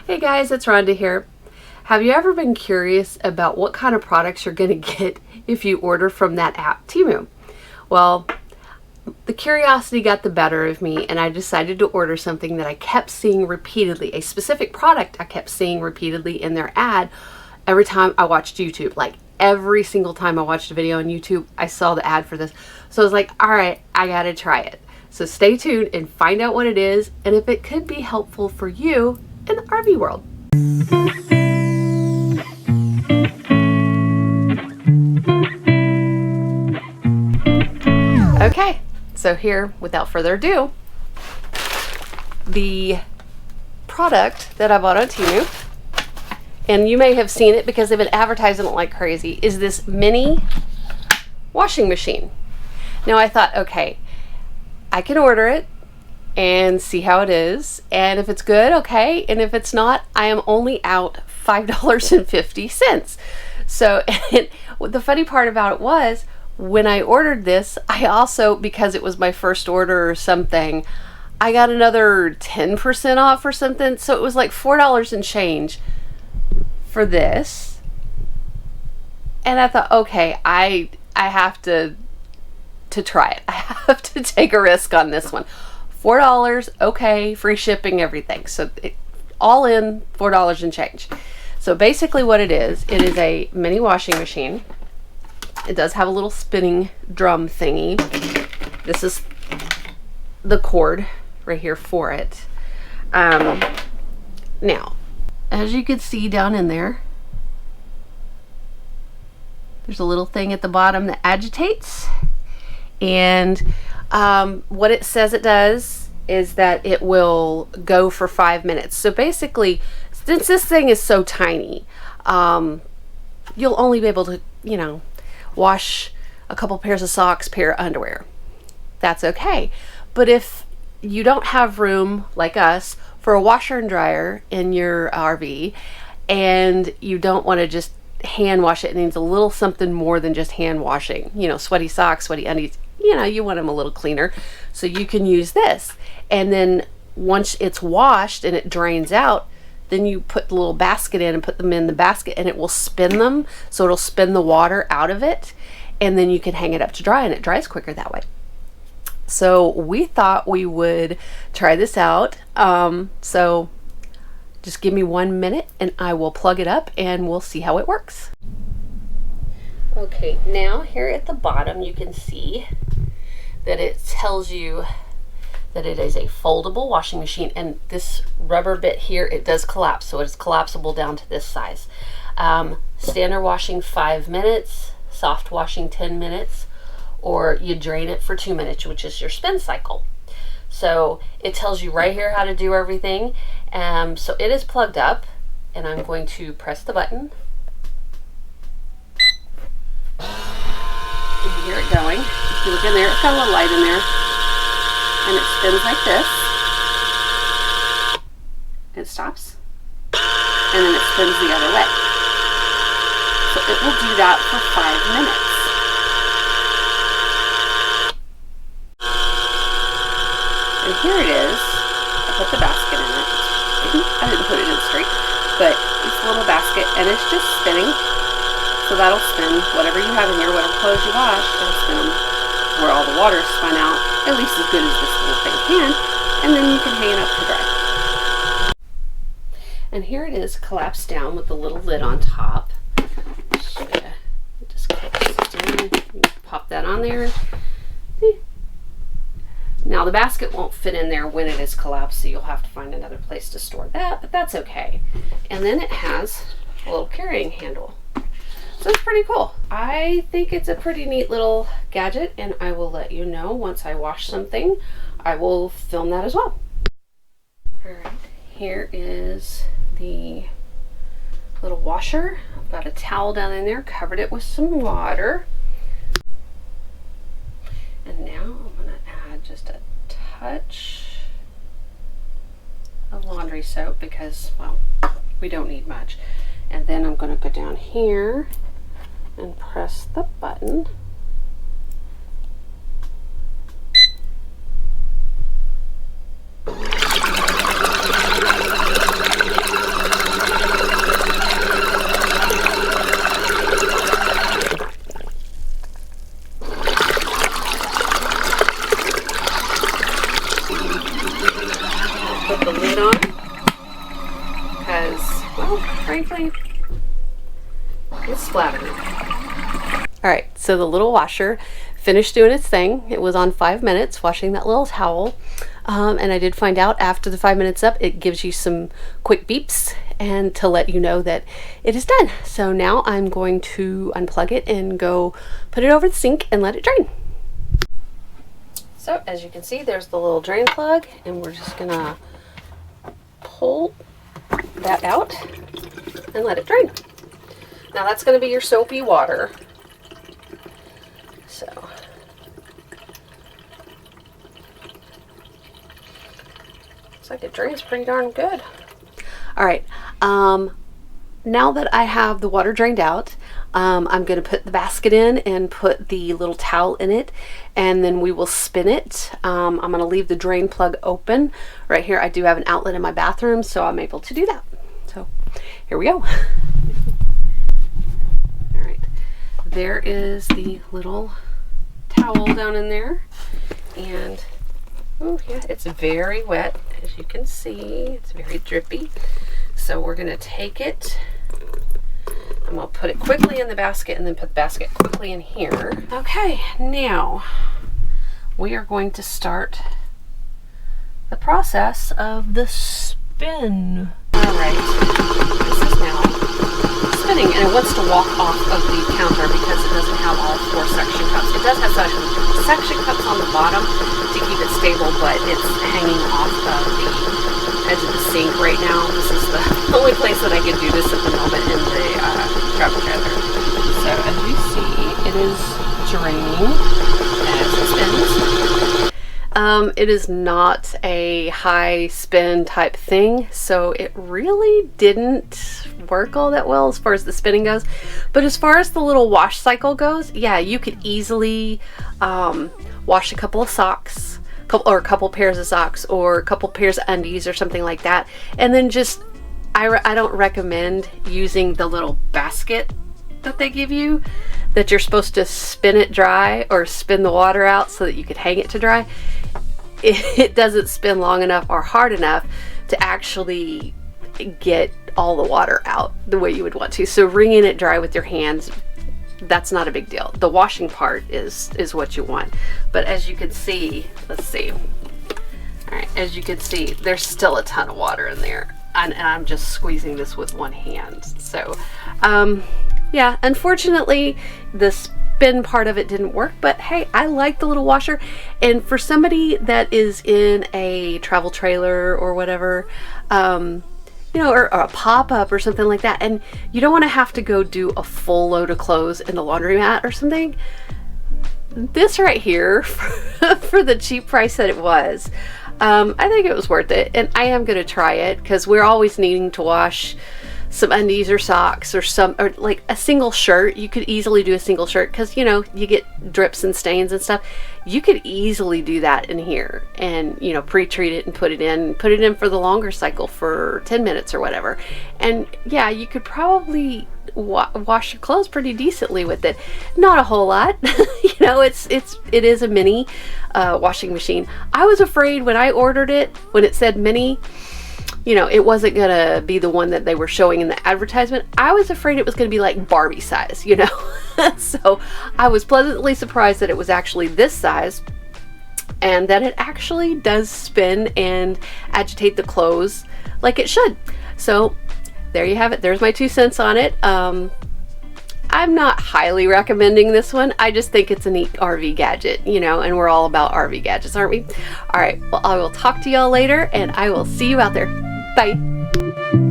Hey guys, it's Rhonda here. Have you ever been curious about what kind of products you're going to get if you order from that app, Temu? Well, the curiosity got the better of me and I decided to order something that I kept seeing repeatedly, a specific product I kept seeing repeatedly in their ad every time I watched YouTube. Like every single time I watched a video on YouTube, I saw the ad for this. So I was like, all right, I gotta try it. So stay tuned and find out what it is and if it could be helpful for you in the RV world. Okay, so here, without further ado, the product that I bought on Temu, and you may have seen it because they've been advertising it like crazy, is this mini washing machine. Now I thought, okay, I can order it and see how it is, and if it's good, okay, and if it's not, I am only out $5.50. So the funny part about it was, when I ordered this, I also, because it was my first order or something, I got another 10% off or something, so it was like $4 and change for this. And I thought, okay, I have to try it. I have to take a risk on this one. $4, okay, free shipping, everything. So all in $4 and change. So basically what it is a mini washing machine. It does have a little spinning drum thingy. This is the cord right here for it. Now, as you can see down in there, there's a little thing at the bottom that agitates. And what it says it does is that it will go for 5 minutes. So basically, since this thing is so tiny, you'll only be able to, wash a couple pairs of socks, pair of underwear. That's okay. But if you don't have room, like us, for a washer and dryer in your RV, and you don't want to just hand wash it, it needs a little something more than just hand washing, sweaty socks, sweaty undies, you want them a little cleaner. So you can use this. And then once it's washed and it drains out, then you put the little basket in and put them in the basket and it will spin them. So it'll spin the water out of it. And then you can hang it up to dry and it dries quicker that way. So we thought we would try this out. So just give me 1 minute and I will plug it up and we'll see how it works. Okay, now here at the bottom you can see that it tells you that it is a foldable washing machine, and this rubber bit here, it does collapse, so it's collapsible down to this size. Standard washing 5 minutes, soft washing 10 minutes, or you drain it for 2 minutes, which is your spin cycle. So it tells you right here how to do everything. So it is plugged up, and I'm going to press the button. You can hear it going. If you look in there, it's got a little light in there. And it spins like this. It stops. And then it spins the other way. So it will do that for 5 minutes. And here it is. I put the basket in it. I didn't put it in straight, but it's a little basket and it's just spinning. So that'll spin whatever you have in here, whatever clothes you wash, it'll spin them where all the water is spun out, at least as good as this little thing can, and then you can hang it up to dry. And here it is collapsed down with the little lid on top. So it just closes down. You pop that on there. Now the basket won't fit in there when it is collapsed, so you'll have to find another place to store that, but that's okay. And then it has a little carrying handle. So it's pretty cool. I think it's a pretty neat little gadget, and I will let you know once I wash something. I will film that as well. Alright, here is the little washer. I've got a towel down in there, covered it with some water. And now I'm going to add just a touch of laundry soap because, well, we don't need much. And then I'm going to go down here and press the button. frankly, it's splattering. Alright, so the little washer finished doing its thing. It was on 5 minutes, washing that little towel. And I did find out after the 5 minutes up, it gives you some quick beeps and to let you know that it is done. So now I'm going to unplug it and go put it over the sink and let it drain. So as you can see, there's the little drain plug, and we're just gonna pull that out and let it drain. Now that's gonna be your soapy water. So looks like it drains pretty darn good. All right, now that I have the water drained out, I'm going to put the basket in and put the little towel in it, and then we will spin it. I'm going to leave the drain plug open. Right here I do have an outlet in my bathroom, so I'm able to do that. So here we go. All right, there is the little towel down in there, and oh yeah, it's very wet. As you can see, it's very drippy. So we're going to take it, I'm going to put it quickly in the basket and then put the basket quickly in here. Okay, now we are going to start the process of the spin. Alright, this is now spinning, and it wants to walk off of the counter because it doesn't have all 4 suction cups. It does have suction cups on the bottom to keep it stable, but it's hanging off of the edge of the sink right now. This is the only place that I can do this at the moment in the travel trailer. So as you see, it is draining as it spins. It is not a high spin type thing, so it really didn't work all that well as far as the spinning goes. But as far as the little wash cycle goes, yeah, you could easily wash a couple of socks, or a couple pairs of socks, or a couple pairs of undies or something like that. And then just, I don't recommend using the little basket that they give you, that you're supposed to spin it dry or spin the water out so that you could hang it to dry. It doesn't spin long enough or hard enough to actually get all the water out the way you would want to. So wringing it dry with your hands, that's not a big deal. The washing part is what you want. But as you can see, let's see. All right, as you can see, there's still a ton of water in there, and I'm just squeezing this with one hand. So, yeah, unfortunately, the spin part of it didn't work, but hey, I like the little washer. And for somebody that is in a travel trailer or whatever, you know, or a pop-up or something like that, and you don't want to have to go do a full load of clothes in the laundromat or something, this right here, for the cheap price that it was, I think it was worth it. And I am going to try it, because we're always needing to wash some undies or socks or like a single shirt. You could easily do a single shirt, because you know, you get drips and stains and stuff. You could easily do that in here, and you know, pre-treat it and put it in for the longer cycle for 10 minutes or whatever. And yeah, you could probably wash your clothes pretty decently with it. Not a whole lot. You know, it is a mini washing machine. I was afraid when I ordered it, when it said mini, you know, it wasn't gonna be the one that they were showing in the advertisement. I was afraid it was gonna be like Barbie size, you know. So I was pleasantly surprised that it was actually this size, and that it actually does spin and agitate the clothes like it should. So there you have it. There's my 2 cents on it. I'm not highly recommending this one. I just think it's a neat RV gadget, you know, and we're all about RV gadgets, aren't we? All right, well, I will talk to y'all later, and I will see you out there. Bye.